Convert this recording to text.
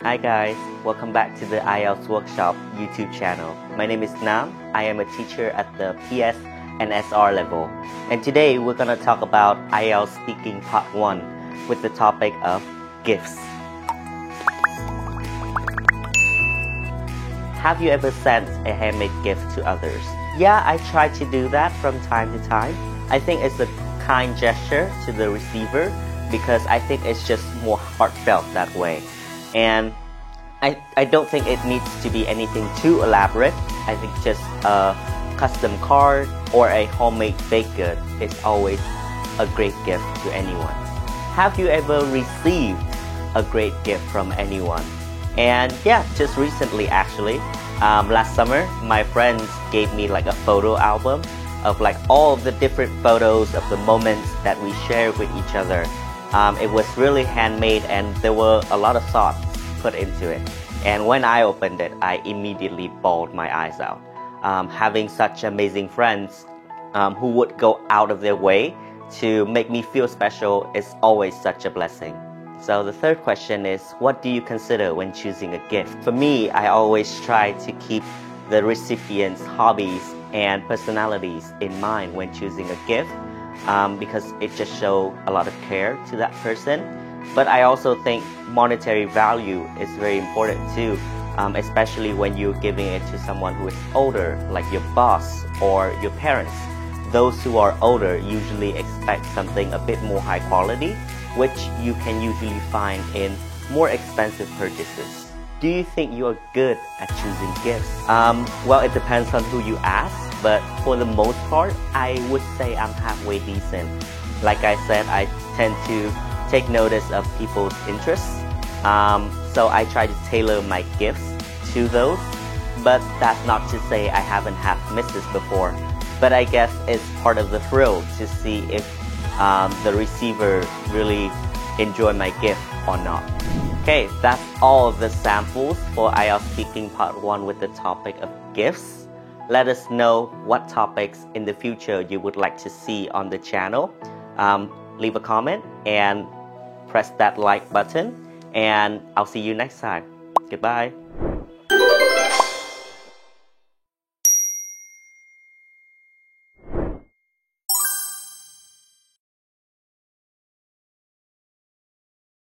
Hi guys, welcome back to the IELTS Workshop YouTube channel. My name is Nam. I am a teacher at the PS and SR level. And today we're going to talk about IELTS Speaking Part 1 with the topic of gifts. Have you ever sent a handmade gift to others? Yeah, I try to do that from time to time. I think it's a kind gesture to the receiver because I think it's just more heartfelt that way. And I don't think it needs to be anything too elaborate. I think just a custom card or a homemade baked good is always a great gift to anyone. Have you ever received a great gift from anyone? And yeah, just recently actually, last summer, my friends gave me like a photo album of like all of the different photos of the moments that we share with each other. It was really handmade and there were a lot of thoughts put into it. And when I opened it, I immediately bawled my eyes out. Having such amazing friends who would go out of their way to make me feel special is always such a blessing. So the third question is, what do you consider when choosing a gift? For me, I always try to keep the recipient's hobbies and personalities in mind when choosing a gift. Because it just shows a lot of care to that person. But I also think monetary value is very important too, especially when you're giving it to someone who is older, like your boss or your parents. Those who are older usually expect something a bit more high quality, which you can usually find in more expensive purchases. Do you think you are good at choosing gifts? Well, it depends on who you ask, but for the most part, I would say I'm halfway decent. Like I said, I tend to take notice of people's interests, so I try to tailor my gifts to those, but that's not to say I haven't had misses before. But I guess it's part of the thrill to see if the receiver really enjoy my gift or not. Okay, that's all the samples for IELTS Speaking Part 1 with the topic of gifts. Let us know what topics in the future you would like to see on the channel. Leave a comment and press that like button, and I'll see you next time. Goodbye.